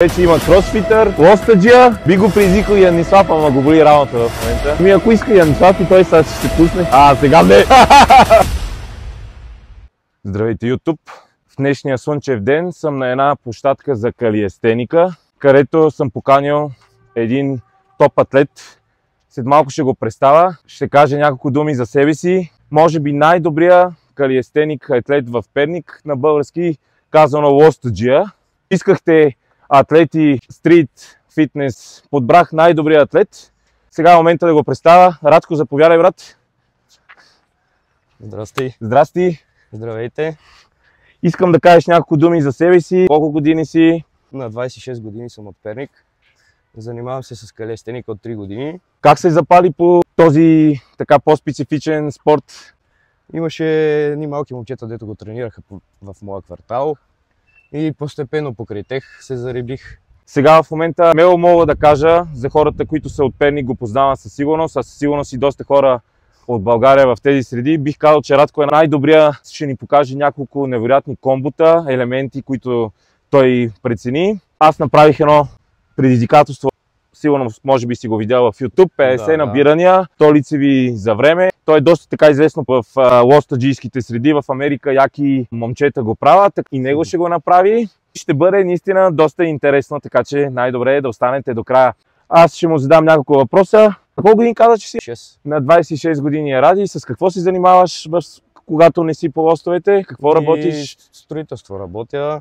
Вече има кросфитър, лостаджия, би го предизвикал Янислав, ама го боли работа в момента. Ако иска Янислав и той сега ще се пусне. Сега не! Здравейте, YouTube! В днешния слънчев ден съм на една площадка за калиестеника, където съм поканил един топ атлет. След малко ще го представя, ще кажа няколко думи за себе си. Може би най-добрия калиестеник атлет в Перник, на български казано лостаджия. Искахте атлети, стрит, фитнес, подбрах най-добрия атлет. Сега е момента да го представя. Радко, заповядай, брат. Здрасти. Здрасти. Здравейте. Искам да кажеш няколко думи за себе си. Колко години си? На 26 години съм от Перник. Занимавам се с калиестеника от 3 години. Как се запали по този така по-специфичен спорт? Имаше едни малки момчета, дето го тренираха в моя квартал. И постепенно покрай тях се зарибих. Сега в момента смело мога да кажа за хората, които са от Перник, го познават със сигурност, а със сигурност и доста хора от България в тези среди. Бих казал, че Радко е най-добрия. Ще ни покаже няколко невероятни комбота, елементи, които той прецени. Аз направих едно предизвикателство. Сигурно може би си го видял в YouTube, 50 набирания, 100 лицеви за време. Той е доста така известно в лостаджийските среди, в Америка яки момчета го правят и него ще го направи. Ще бъде наистина доста интересно, така че най-добре е да останете до края. Аз ще му задам няколко въпроса. Колко години каза, че си? 6. На 26 години е Ради. С какво се занимаваш, когато не си по лостовете? Какво работиш? Строителство работя,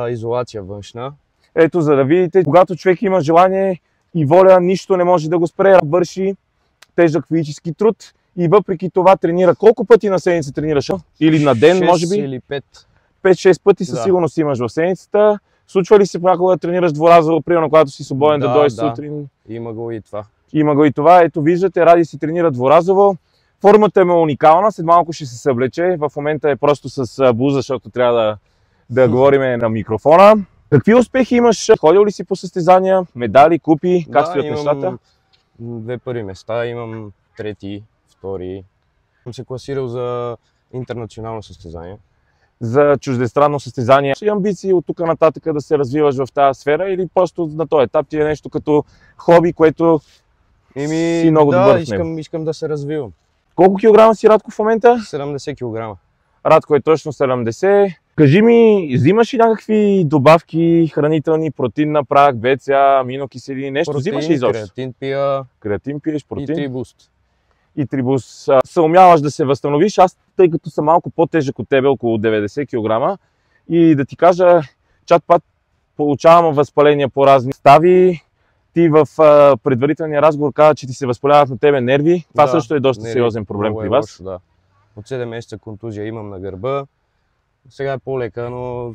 изолация външна. Ето, за да видите, когато човек има желание и воля, нищо не може да го спре, върши тежък физически труд и въпреки това тренира. Колко пъти на седмица тренираш? Или на ден, може би? 6 или 5. 5-6 пъти със сигурност имаш в седмицата. Случва ли се понякога да тренираш дворазово, примерно когато си свободен да дойдеш сутрин? Има го и това. Има го и това. Ето виждате, Ради си тренира дворазово. Формата му е уникална, след малко ще се съблече. В момента е просто с блуза, защото трябва да говорим на микрофона. Какви успехи имаш? Ходил ли си по състезания, медали, купи? Как стоят нещата? Две първи места, имам трети, втори. Съм се класирал за интернационално състезание. За чуждестранно състезание. Имаш амбиции от тук нататък да се развиваш в тази сфера или просто на този етап ти е нещо като хоби, което си много добър в него? Искам да се развивам. Колко килограма си, Радко, в момента? 70 кг. Радко е точно 70. Кажи ми, взимаш ли някакви добавки, хранителни, протеинна прах, БЦА, аминокиселини, нещо взимаш ли изобщо? Креатин пия. Креатин пиеш, протеин? И трибуст. И трибуст. Съумяваш да се възстановиш. Аз, тъй като съм малко по-тежък от тебе, около 90 кг, и да ти кажа, чат-пат получавам възпаления по разни стави. Ти в предварителния разговор каза, че ти се възпаляват на тебе нерви. Това също е доста сериозен проблем при вас. Лошо, да. От 7 месеца контузия имам на гърба. Сега е по-лека, но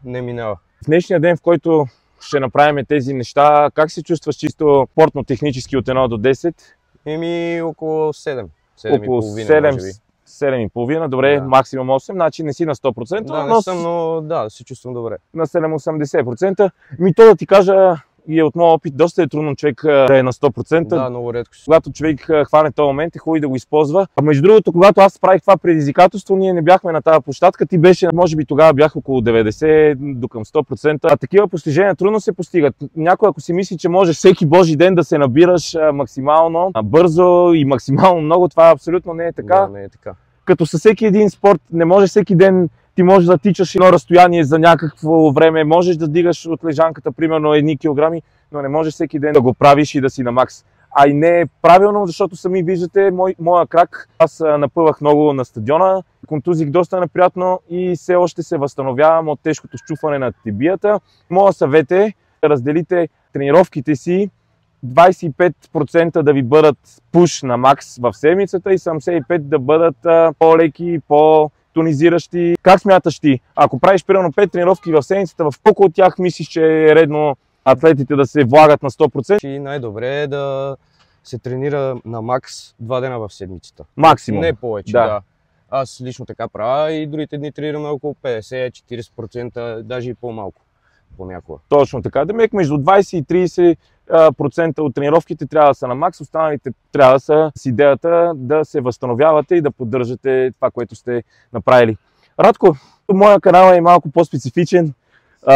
не минава. В днешния ден, в който ще направим тези неща, как се чувстваш чисто спортно-технически от 1 до 10? Около 7. Около 7,5, добре, максимум 8, значи не си на 100%. Да, не съм, но да, се чувствам добре. На 7-80%. То да ти кажа, и от моя опит доста е трудно човек да е на 100%. Да, много редко. Когато човек хване този момент, е хубаво да го използва. А между другото, когато аз правих това предизвикателство, ние не бяхме на тази площадка. Ти беше, може би тогава бях около 90 до към 100%. А такива постижения трудно се постигат. Някой, ако си мисли, че може всеки божи ден да се набираш максимално бързо и максимално много, това абсолютно не е така. Да, не е така. Като със всеки един спорт, не може всеки ден ти можеш да тичаш едно разстояние за някакво време, можеш да дигаш от лежанката примерно 1 килограми, но не можеш всеки ден да го правиш и да си на макс. А и не е правилно, защото сами виждате моя крак. Аз напъвах много на стадиона, контузих доста неприятно и все още се възстановявам от тежкото счупване на тибията. Моя съвет е да разделите тренировките си, 25% да ви бъдат пуш на макс в седмицата и 75% да бъдат по-леки, по-тонизиращи. Как смяташ ти? Ако правиш примерно 5 тренировки в седмицата, в колко от тях мислиш, че е редно атлетите да се влагат на 100%? И най-добре е да се тренира на макс 2 дена в седмицата. Максимум. Не повече, да. Аз лично така правя и другите дни тренираме около 50-40%, даже и по-малко понякога. Точно така. Демек между 20 и 30% от тренировките трябва да са на макс, останалите трябва да са с идеята да се възстановявате и да поддържате това, което сте направили. Радко, моя канал е малко по-специфичен.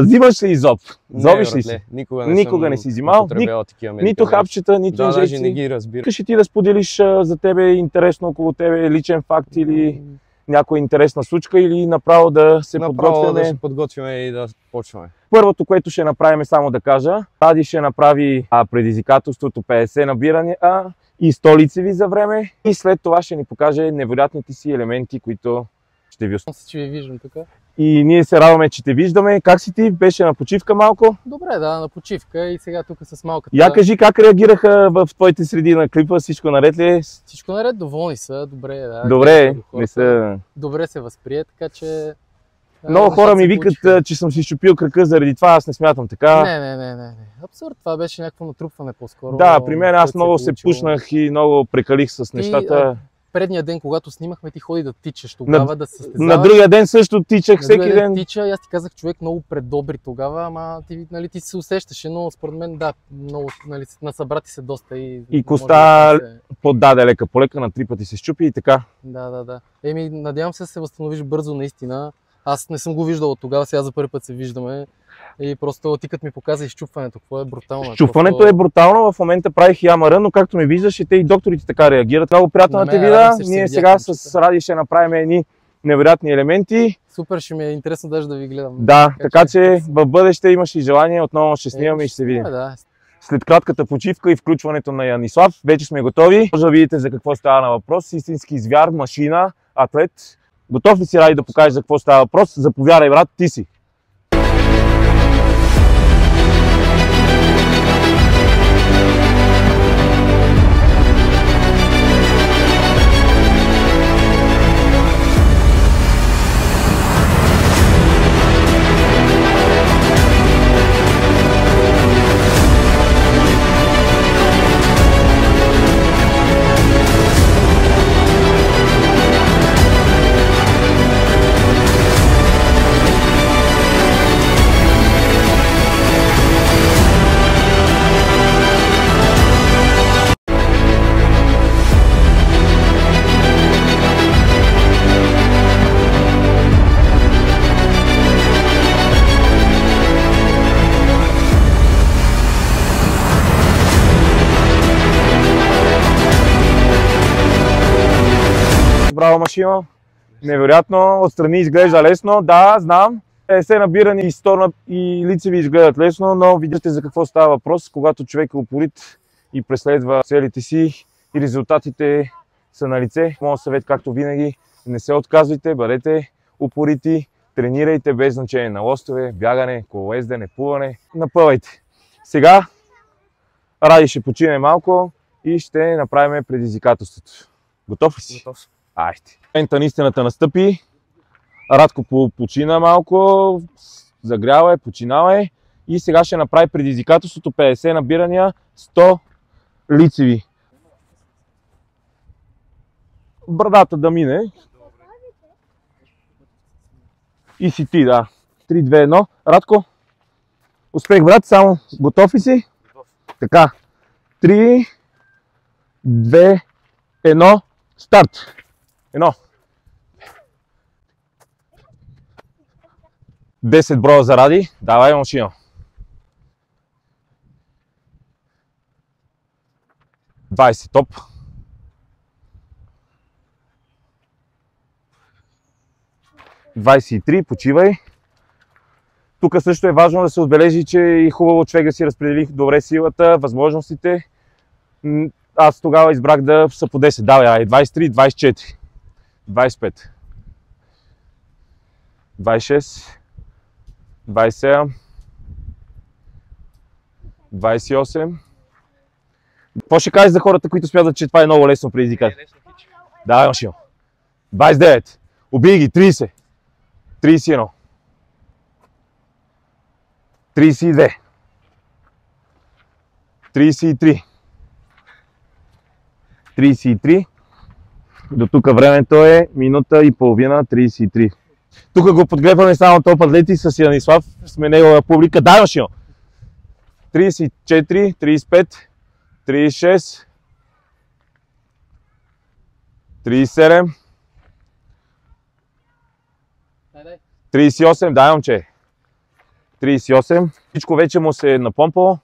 Взимаш ли изоб? Зобиш ли си? Никога не си взимал? употребявал такива Нито медикаменти. хапчета, нито Да, даже не инжекции? ги разбирам. Искаш ли ти да споделиш за тебе интересно около тебе личен факт или някоя интересна случка или направо да се Направо подготвяме? да се подготвяме и да почваме. Първото, което ще направим е само да кажа, Ради ще направи предизвикателството 50 набирания и 100 лицеви за време и след това ще ни покаже невероятните си елементи, които ще ви оставят. Че ви виждам тук. И ние се радваме, че те виждаме. Как си ти? Беше на почивка малко? Добре, да, на почивка и сега тук с малката. Я кажи как реагираха в твоите среди на клипа, всичко наред ли е? Всичко наред, доволни са, добре, да. Добре, Хората не са... Добре се възприе, така че... Много хора нещата ми се викат, получиха. че съм си щупил крака заради това, аз не смятам така. Не. Абсурд, това беше някакво натрупване по-скоро. Да, при мен аз което много е се получило. пушнах и много прекалих с нещата. Предния ден, когато снимахме, ти ходи да тичаш тогава, да се състезаваш. На другия ден също тичах На всеки другия ден. Тича, и аз ти казах, човек много предобри тогава, ама ти, нали, ти се усещаше, но според мен да, много, нали, насъбрати се доста и коста може да се- Поддаде лека по лека, на 3 пъти се щупи и така. Да. Еми, надявам се да се възстановиш бързо наистина. Аз не съм го виждал от тогава, сега за първи път се виждаме. И просто ти като ми показа изчупването, какво е брутално. Щупването е брутално, в момента правих и АМР, но както ми виждаш и те и докторите така реагират. Много приятно На да те мен видя. радвам се, че се Ние видяхме, сега момчета. с Ради ще направим едни невероятни елементи. Супер, ще ми е интересно даже да ви гледам. Да, така че в бъдеще имаш и желание, отново ще снимаме и ще се видим. Да. След кратката почивка и включването на Янислав, вече сме готови. Може да видите за какво става на въпрос. Истински звяр, машина, атлет. Готов ли си, Ради, да покажеш за какво става въпрос? Заповядай, брат, ти си. Браво, машина. Невероятно. Отстрани изглежда лесно. Да, знам. 50 набирани и 100 и лицеви изгледат лесно, но видите за какво става въпрос, когато човек е упорит и преследва целите си и резултатите са на лице. Моят съвет, както винаги, не се отказвайте, бъдете упорити, тренирайте без значение на лостове, бягане, колоездене, плуване. Напъвайте. Сега Ради ще почине малко и ще направим предизвикателството. Готов ли си? Готов съм. Айде. Момента на истината настъпи. Радко почина малко, загрява е, починава е и сега ще направи предизвикателството 50 набирания, 100 лицеви. Брадата да мине. И си ти, да. 3, 2, 1. Радко. Успех, брат, само готов ли си? Готов. Така. 3, 2, 1. Старт. Едно. 10 броя за Ради. Давай, машина. 20 топ. 23, почивай. Тук също е важно да се отбележи, че е хубаво човек да си разпредели добре силата, възможностите. Аз тогава избрах да са по 10. Давай, 23, 24, 25, 26, 27, 28. Какво ще кажеш за хората, които смятат, че това е много лесно предизвикателство? Давай, машина. 29. Убий ги. 30. 31. 32. 33. 33. До тук времето е минута и половина, 33. Тук го подгребваме само топ атлети с Янислав. Сме негова публика. Дай, машина! 34, 35, 36, 37, 38, дай, момче. 38. Всичко вече му се е напомпало.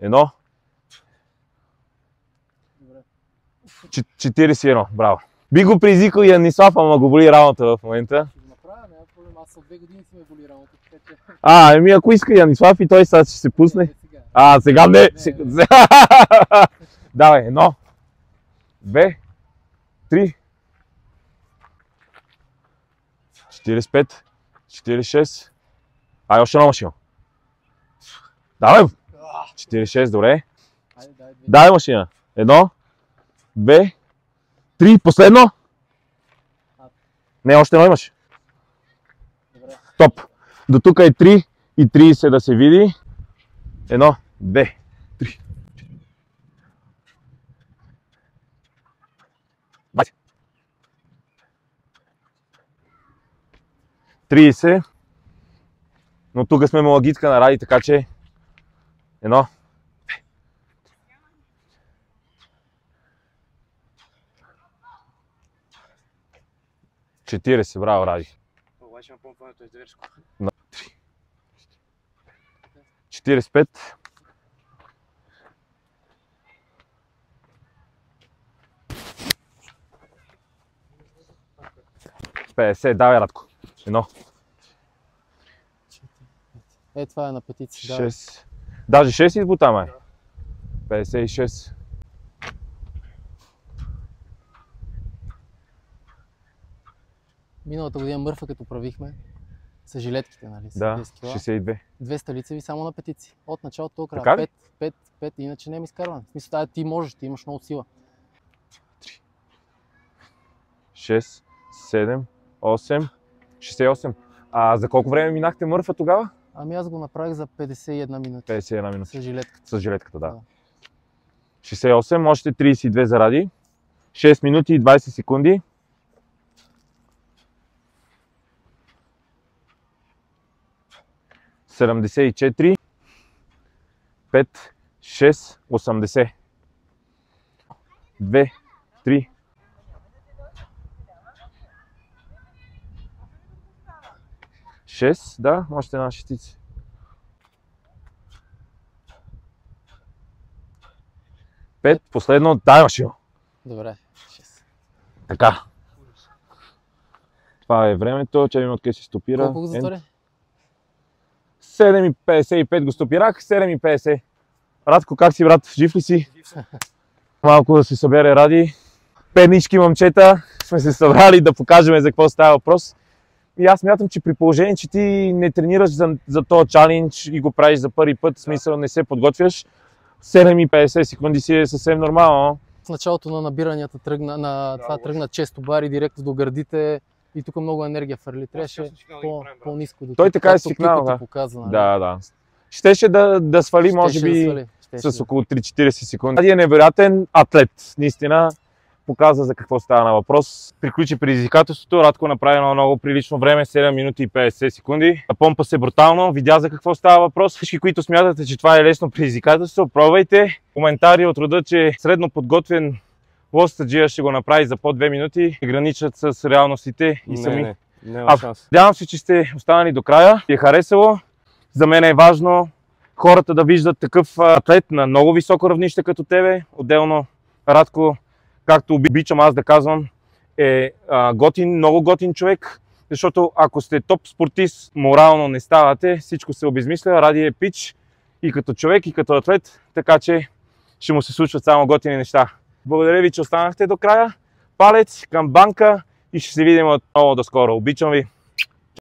1. 41. Браво. Би го призвикал и Янислав, ама го боли рамото в момента. Ще го направя, няма проблем. Аз от 2 години си ме боли рамото, така че... Ами ако иска Янислав и той сега ще се пусне. Сега. Сега не. Давай, 1, 2, 3, 45, 46. Ай, още едно машина. Давай! 46, добре. Айде, дай 2. Давай машина. 1, 2, 3, последно. Не, още едно имаш. Добре. Топ. До тук е 3 и 30 да се види. 1, 2, 3, 20. 30. Но тук сме малагитка на Ради, така че 1, 40, браво, Ради. Обаче напомпването е зверско. 45. 50, давай, Радко. 1, Е, това е на петиция. 6. Даже 6 избута, май. 56. Миналата година мърфа, като правихме с жилетките, нали? С Да, 10 кила. 62. 200 лицеви само на петиции. От началото до края. Така ли? 5, иначе не е изкарване. В смисъл, ти можеш, ти имаш много сила. 6, 7, 8, 68. А за колко време минахте мърфа тогава? Ами аз го направих за 51 минути. 51 минути. С жилетката. С жилетката, да. Да. 68, още 32 заради. 6 минути и 20 секунди. 74, 5, 6, 80. 2, 3. 6, да, още една шестица. 5, последно, дай машина. Добре. 6. Така. Това е времето, че откъде се стопира. Колко го затвори? 7,55 го стопирах, 7,50. Радко, как си, брат? Жив ли си? Малко да се събере Ради. Педнички момчета сме се събрали да покажем за какво става въпрос. И аз смятам, че при положение, че ти не тренираш за този чалендж и го правиш за първи път, в смисъл не се подготвяш, 7,50 секунди си е съвсем нормално. В началото на набиранията тръгна често бари директно до гърдите и тук много енергия фърли. Трябваше по-ниско до Той така е както свикнал, Кико ти да. показа, нали? Да. Щеше да свали, може би, с около 3-40 секунди. Ради е невероятен атлет, наистина. Показа за какво става на въпрос. Приключи предизвикателството, Радко направи едно много прилично време, 7 минути и 50 секунди. Помпа се брутално, видя за какво става въпрос. Всички, които смятате, че това е лесно предизвикателство, пробвайте. Коментари от рода, че средно подготвен лостаджия ще го направи за по 2 минути. Граничат с реалностите и сами. Няма шанс. Надявам се, че сте останали до края. Ви е харесало. За мен е важно хората да виждат такъв атлет на много високо равнище като тебе. Отделно Радко, както обичам аз да казвам, е готин, много готин човек. Защото ако сте топ спортист, морално не ставате, всичко се обезмисля. Ради е пич и като човек, и като атлет, така че ще му се случват само готини неща. Благодаря ви, че останахте до края. Палец към банка и ще се видим отново до скоро. Обичам ви!